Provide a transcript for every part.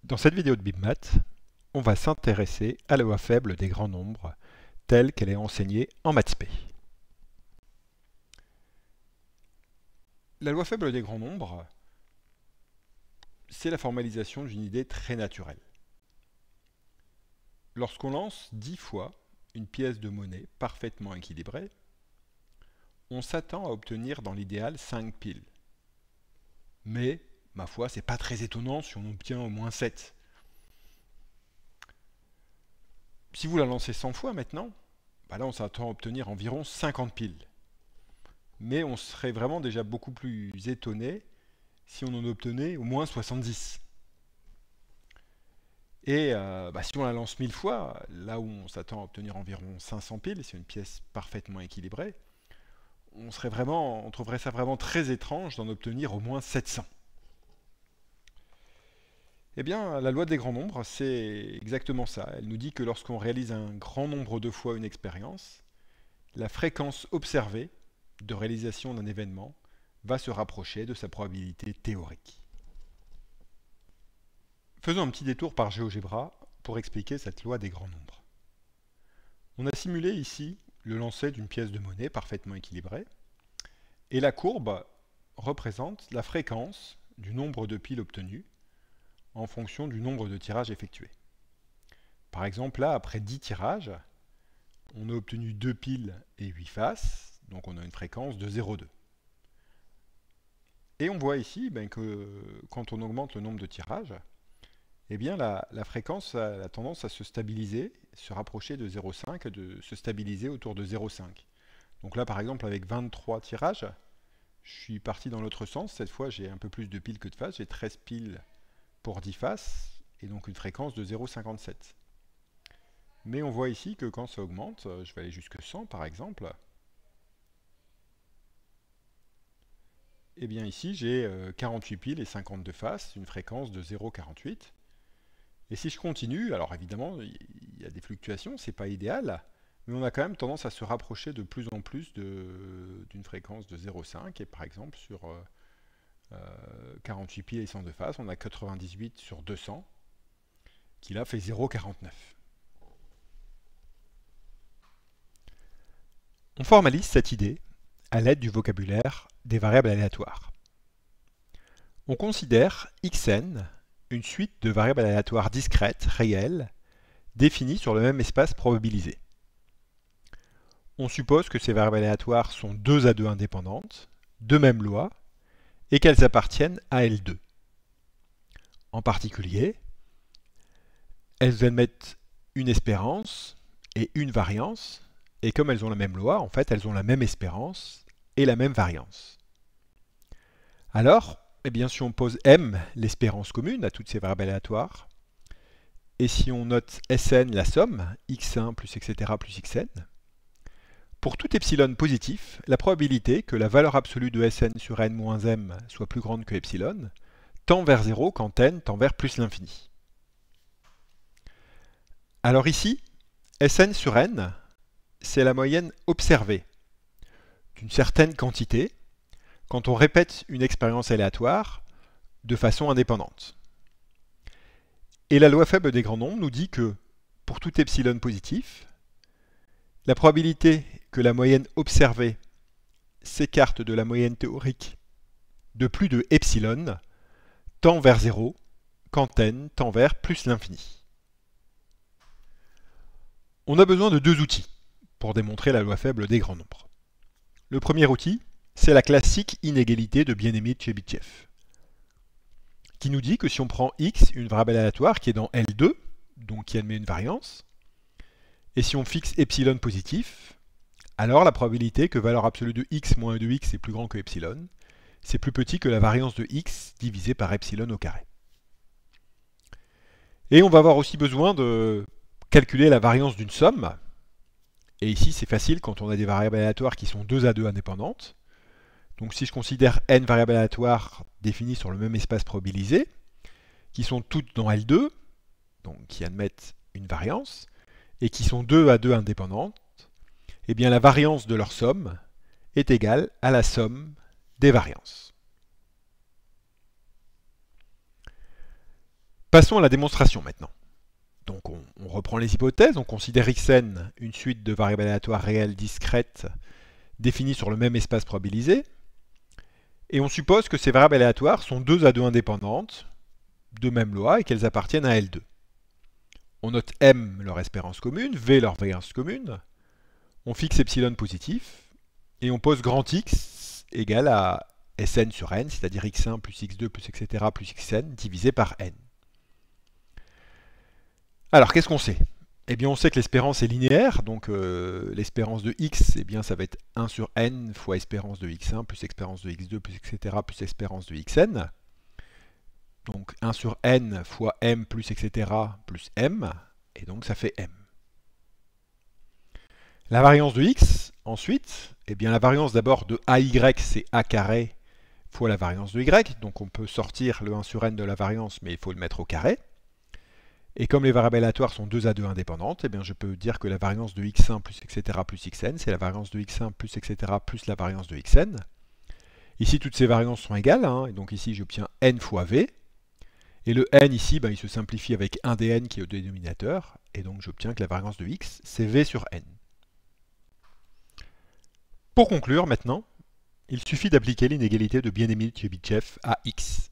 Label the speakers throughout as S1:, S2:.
S1: Dans cette vidéo de BibMath, on va s'intéresser à la loi faible des grands nombres, telle qu'elle est enseignée en maths.p. La loi faible des grands nombres, c'est la formalisation d'une idée très naturelle. Lorsqu'on lance 10 fois une pièce de monnaie parfaitement équilibrée, on s'attend à obtenir dans l'idéal 5 piles. Mais, ma foi, c'est pas très étonnant si on obtient au moins 7. Si vous la lancez 100 fois maintenant, là on s'attend à obtenir environ 50 piles. Mais on serait vraiment déjà beaucoup plus étonné si on en obtenait au moins 70. Et si on la lance 1000 fois, là où on s'attend à obtenir environ 500 piles, c'est une pièce parfaitement équilibrée, on trouverait ça vraiment très étrange d'en obtenir au moins 700. Eh bien, la loi des grands nombres, c'est exactement ça. Elle nous dit que lorsqu'on réalise un grand nombre de fois une expérience, la fréquence observée de réalisation d'un événement va se rapprocher de sa probabilité théorique. Faisons un petit détour par GeoGebra pour expliquer cette loi des grands nombres. On a simulé ici le lancer d'une pièce de monnaie parfaitement équilibrée, et la courbe représente la fréquence du nombre de piles obtenues en fonction du nombre de tirages effectués. Par exemple, là, après 10 tirages, on a obtenu 2 piles et 8 faces, donc on a une fréquence de 0,2. Et on voit ici que quand on augmente le nombre de tirages, eh bien la fréquence a la tendance à se stabiliser, se rapprocher de 0,5, de se stabiliser autour de 0,5. Donc là, par exemple, avec 23 tirages, je suis parti dans l'autre sens. Cette fois, j'ai un peu plus de piles que de faces. J'ai 13 piles pour 10 faces, et donc une fréquence de 0,57. Mais on voit ici que quand ça augmente, je vais aller jusque 100 par exemple, et bien ici j'ai 48 piles et 52 faces, une fréquence de 0,48. Et si je continue, alors évidemment il y a des fluctuations, c'est pas idéal, mais on a quand même tendance à se rapprocher de plus en plus d'une fréquence de 0,5, et par exemple sur 48 piles et 102 faces, on a 98 sur 200, qui là fait 0,49. On formalise cette idée à l'aide du vocabulaire des variables aléatoires. On considère xn une suite de variables aléatoires discrètes, réelles, définies sur le même espace probabilisé. On suppose que ces variables aléatoires sont 2 à 2 indépendantes, de même loi, et qu'elles appartiennent à L2. En particulier, elles admettent une espérance et une variance, et comme elles ont la même loi, en fait, elles ont la même espérance et la même variance. Alors, eh bien, si on pose M, l'espérance commune, à toutes ces variables aléatoires, et si on note Sn, la somme, x1 plus etc. plus xn, pour tout epsilon positif, la probabilité que la valeur absolue de Sn sur n moins m soit plus grande que epsilon tend vers 0 quand n tend vers plus l'infini. Alors ici, Sn sur n, c'est la moyenne observée d'une certaine quantité quand on répète une expérience aléatoire de façon indépendante. Et la loi faible des grands nombres nous dit que pour tout epsilon positif, la probabilité que la moyenne observée s'écarte de la moyenne théorique de plus de epsilon tend vers 0 quand n tend vers plus l'infini. On a besoin de deux outils pour démontrer la loi faible des grands nombres. Le premier outil, c'est la classique inégalité de Bien-Aimé de Chebyshev, qui nous dit que si on prend x, une variable aléatoire qui est dans L2, donc qui admet une variance, et si on fixe epsilon positif, alors la probabilité que valeur absolue de x moins 2x est plus grand que epsilon, c'est plus petit que la variance de x divisé par epsilon au carré. Et on va avoir aussi besoin de calculer la variance d'une somme. Et ici, c'est facile quand on a des variables aléatoires qui sont 2 à 2 indépendantes. Donc si je considère n variables aléatoires définies sur le même espace probabilisé, qui sont toutes dans L2, donc qui admettent une variance, et qui sont 2 à 2 indépendantes, eh bien la variance de leur somme est égale à la somme des variances. Passons à la démonstration maintenant. Donc on reprend les hypothèses, on considère Xn une suite de variables aléatoires réelles discrètes définies sur le même espace probabilisé, et on suppose que ces variables aléatoires sont 2 à 2 indépendantes, de même loi, et qu'elles appartiennent à L2. On note M leur espérance commune, V leur variance commune, on fixe epsilon positif, et on pose grand X égale à Sn sur n, c'est-à-dire x1 plus x2 plus etc. plus xn divisé par n. Alors, qu'est-ce qu'on sait? Eh bien, on sait que l'espérance est linéaire, donc l'espérance de x, eh bien, ça va être 1 sur n fois espérance de x1 plus espérance de x2 plus etc. plus espérance de xn. Donc 1 sur n fois m plus etc. plus m, et donc ça fait m. La variance de x, ensuite, eh bien, la variance d'abord de ay, c'est a carré fois la variance de y, donc on peut sortir le 1 sur n de la variance, mais il faut le mettre au carré. Et comme les variables aléatoires sont 2 à 2 indépendantes, eh bien je peux dire que la variance de x1 plus etc. plus xn, c'est la variance de x1 plus etc. plus la variance de xn. Ici, toutes ces variances sont égales, hein, et donc ici j'obtiens n fois v. Et le n ici, il se simplifie avec 1 dn qui est au dénominateur, et donc j'obtiens que la variance de x, c'est v sur n. Pour conclure maintenant, il suffit d'appliquer l'inégalité de Biennemi-Tchebychev à x.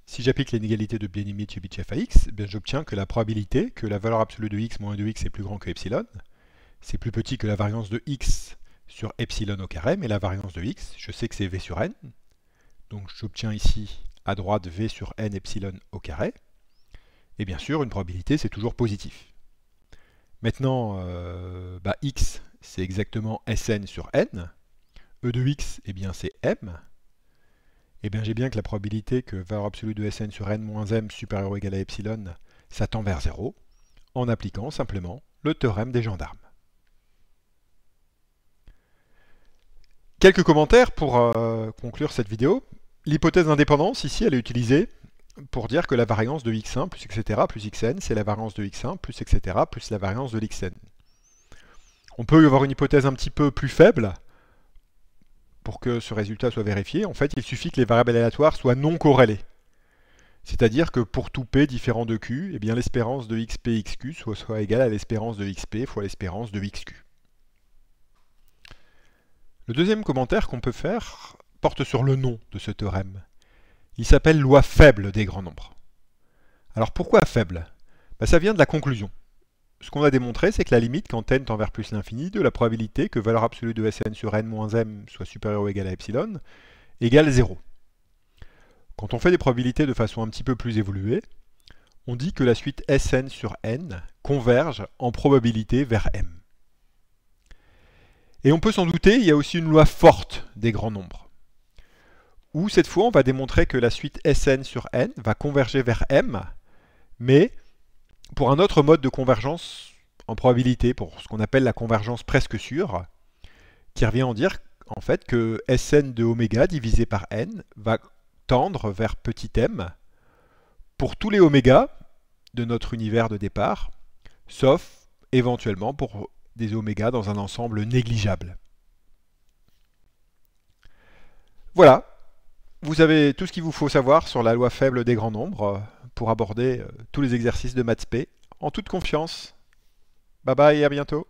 S1: Si j'applique l'inégalité de Biennemi-Tchebychev à x, j'obtiens que la probabilité que la valeur absolue de x moins 2x est plus grand que epsilon, c'est plus petit que la variance de x sur epsilon au carré, mais la variance de x, je sais que c'est v sur n, donc j'obtiens ici à droite v sur n epsilon au carré, et bien sûr une probabilité c'est toujours positif. Maintenant, x c'est exactement Sn sur n, e de x eh bien c'est m, et bien j'ai bien que la probabilité que valeur absolue de Sn sur n moins m supérieure ou égale à epsilon, ça tend vers 0, en appliquant simplement le théorème des gendarmes. Quelques commentaires pour conclure cette vidéo. L'hypothèse d'indépendance, ici, elle est utilisée pour dire que la variance de x1 plus etc. plus xn, c'est la variance de x1 plus etc. plus la variance de l'xn. On peut y avoir une hypothèse un petit peu plus faible, pour que ce résultat soit vérifié. En fait, il suffit que les variables aléatoires soient non corrélées. C'est-à-dire que pour tout p différent de q, eh bien l'espérance de xp xq soit égale à l'espérance de xp fois l'espérance de xq. Le deuxième commentaire qu'on peut faire porte sur le nom de ce théorème. Il s'appelle loi faible des grands nombres. Alors pourquoi faible? Ça vient de la conclusion. Ce qu'on a démontré, c'est que la limite, quand n tend vers plus l'infini, de la probabilité que valeur absolue de Sn sur n moins m soit supérieure ou égale à epsilon, égale 0. Quand on fait des probabilités de façon un petit peu plus évoluée, on dit que la suite Sn sur n converge en probabilité vers m. Et on peut s'en douter, il y a aussi une loi forte des grands nombres, où cette fois on va démontrer que la suite Sn sur n va converger vers m, mais pour un autre mode de convergence en probabilité, pour ce qu'on appelle la convergence presque sûre, qui revient en dire en fait que Sn de oméga divisé par n va tendre vers petit m pour tous les oméga de notre univers de départ, sauf éventuellement pour des oméga dans un ensemble négligeable. Voilà, vous avez tout ce qu'il vous faut savoir sur la loi faible des grands nombres pour aborder tous les exercices de maths p en toute confiance. Bye bye et à bientôt.